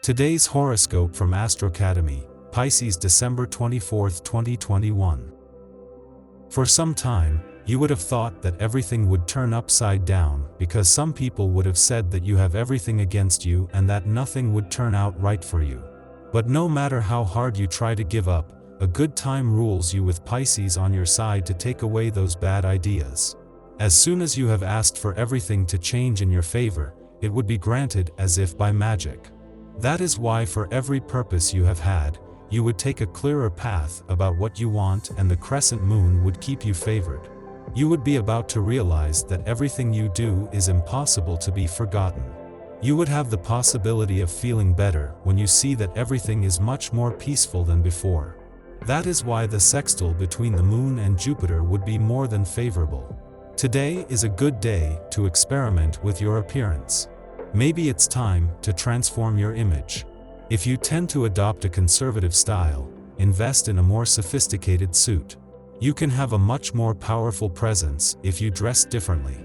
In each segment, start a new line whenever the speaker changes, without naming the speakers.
Today's horoscope from Astrocademy, Pisces December 24, 2021. For some time, you would have thought that everything would turn upside down because some people would have said that you have everything against you and that nothing would turn out right for you. But no matter how hard you try to give up, a good time rules you with Pisces on your side to take away those bad ideas. As soon as you have asked for everything to change in your favor, it would be granted as if by magic. That is why for every purpose you have had, you would take a clearer path about what you want, and the crescent moon would keep you favored. You would be about to realize that everything you do is impossible to be forgotten. You would have the possibility of feeling better when you see that everything is much more peaceful than before. That is why the sextile between the moon and Jupiter would be more than favorable. Today is a good day to experiment with your appearance. Maybe it's time to transform your image. If you tend to adopt a conservative style, invest in a more sophisticated suit. You can have a much more powerful presence if you dress differently.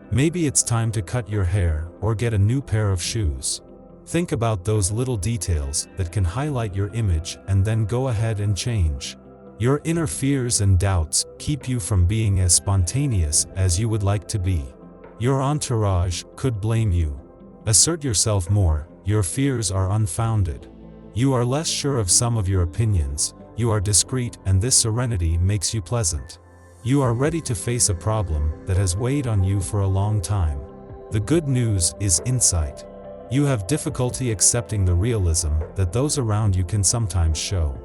Maybe it's time to cut your hair or get a new pair of shoes. Think about those little details that can highlight your image and then go ahead and change. Your inner fears and doubts keep you from being as spontaneous as you would like to be. Your entourage could blame you. Assert yourself more, your fears are unfounded. You are less sure of some of your opinions, you are discreet, and this serenity makes you pleasant. You are ready to face a problem that has weighed on you for a long time. The good news is insight. You have difficulty accepting the realism that those around you can sometimes show.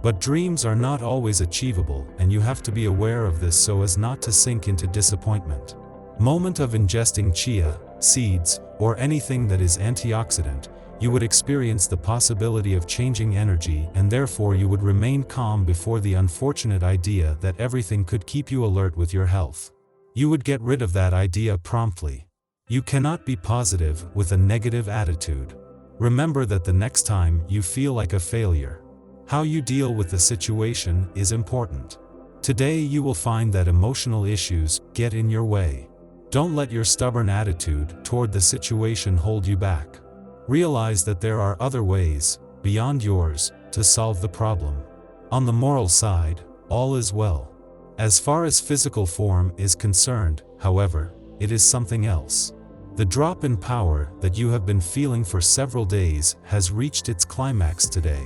But dreams are not always achievable, and you have to be aware of this so as not to sink into disappointment. Moment of ingesting chia, seeds, or anything that is antioxidant, you would experience the possibility of changing energy, and therefore you would remain calm before the unfortunate idea that everything could keep you alert with your health. You would get rid of that idea promptly. You cannot be positive with a negative attitude. Remember that the next time you feel like a failure, how you deal with the situation is important. Today you will find that emotional issues get in your way. Don't let your stubborn attitude toward the situation hold you back. Realize that there are other ways, beyond yours, to solve the problem. On the moral side, all is well. As far as physical form is concerned, however, it is something else. The drop in power that you have been feeling for several days has reached its climax today.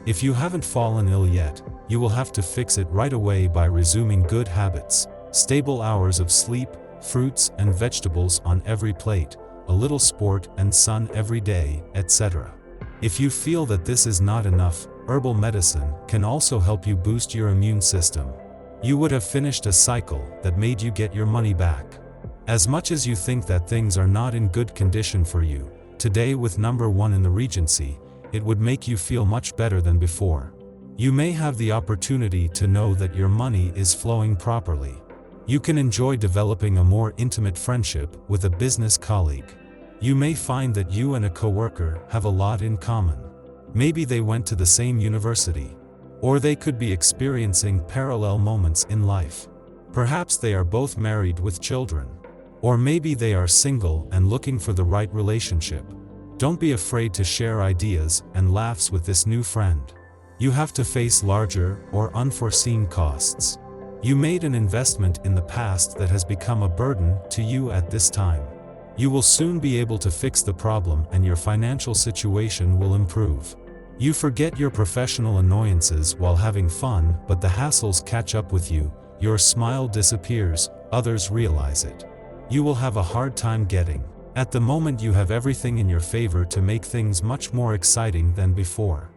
If you haven't fallen ill yet, you will have to fix it right away by resuming good habits, stable hours of sleep, fruits and vegetables on every plate, a little sport and sun every day, etc. If you feel that this is not enough, herbal medicine can also help you boost your immune system. You would have finished a cycle that made you get your money back. As much as you think that things are not in good condition for you, today with number 1 in the Regency, it would make you feel much better than before. You may have the opportunity to know that your money is flowing properly. You can enjoy developing a more intimate friendship with a business colleague. You may find that you and a coworker have a lot in common. Maybe they went to the same university. Or they could be experiencing parallel moments in life. Perhaps they are both married with children. Or maybe they are single and looking for the right relationship. Don't be afraid to share ideas and laughs with this new friend. You have to face larger or unforeseen costs. You made an investment in the past that has become a burden to you at this time. You will soon be able to fix the problem and your financial situation will improve. You forget your professional annoyances while having fun, but the hassles catch up with you, your smile disappears, others realize it. You will have a hard time getting. At the moment you have everything in your favor to make things much more exciting than before.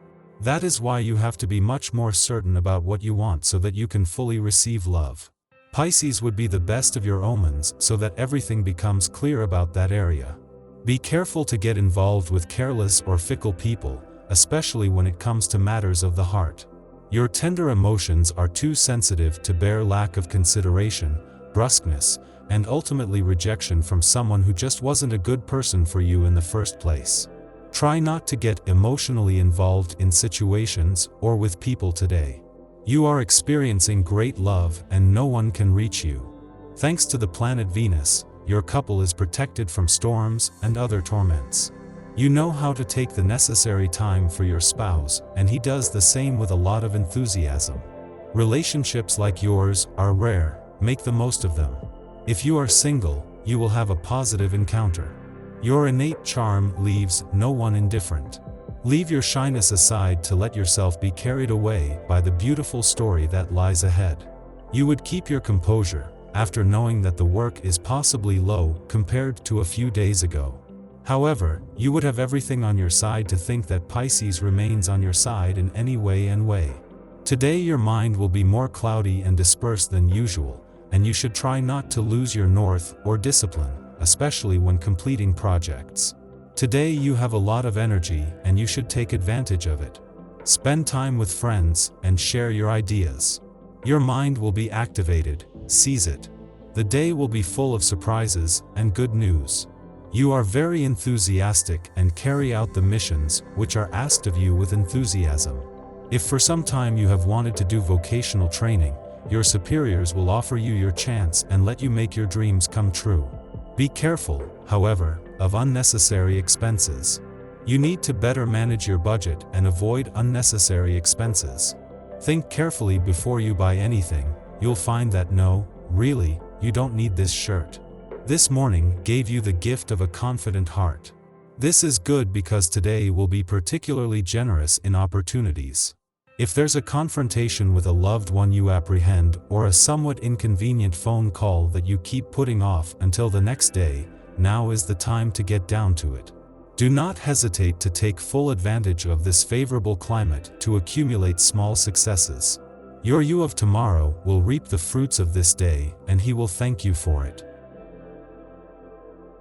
That is why you have to be much more certain about what you want so that you can fully receive love. Pisces would be the best of your omens so that everything becomes clear about that area. Be careful to get involved with careless or fickle people, especially when it comes to matters of the heart. Your tender emotions are too sensitive to bear lack of consideration, brusqueness, and ultimately rejection from someone who just wasn't a good person for you in the first place. Try not to get emotionally involved in situations or with people today. You are experiencing great love and no one can reach you. Thanks to the planet Venus, your couple is protected from storms and other torments. You know how to take the necessary time for your spouse, and he does the same with a lot of enthusiasm. Relationships like yours are rare, make the most of them. If you are single, you will have a positive encounter. Your innate charm leaves no one indifferent. Leave your shyness aside to let yourself be carried away by the beautiful story that lies ahead. You would keep your composure, after knowing that the work is possibly low compared to a few days ago. However, you would have everything on your side to think that Pisces remains on your side in any way and way. Today your mind will be more cloudy and dispersed than usual, and you should try not to lose your north or discipline, especially when completing projects. Today you have a lot of energy and you should take advantage of it. Spend time with friends and share your ideas. Your mind will be activated, seize it. The day will be full of surprises and good news. You are very enthusiastic and carry out the missions which are asked of you with enthusiasm. If for some time you have wanted to do vocational training, your superiors will offer you your chance and let you make your dreams come true. Be careful, however, of unnecessary expenses. You need to better manage your budget and avoid unnecessary expenses. Think carefully before you buy anything. You'll find that no, really, you don't need this shirt. This morning gave you the gift of a confident heart. This is good because today will be particularly generous in opportunities. If there's a confrontation with a loved one you apprehend, or a somewhat inconvenient phone call that you keep putting off until the next day, now is the time to get down to it. Do not hesitate to take full advantage of this favorable climate to accumulate small successes. Your you of tomorrow will reap the fruits of this day, and he will thank you for it.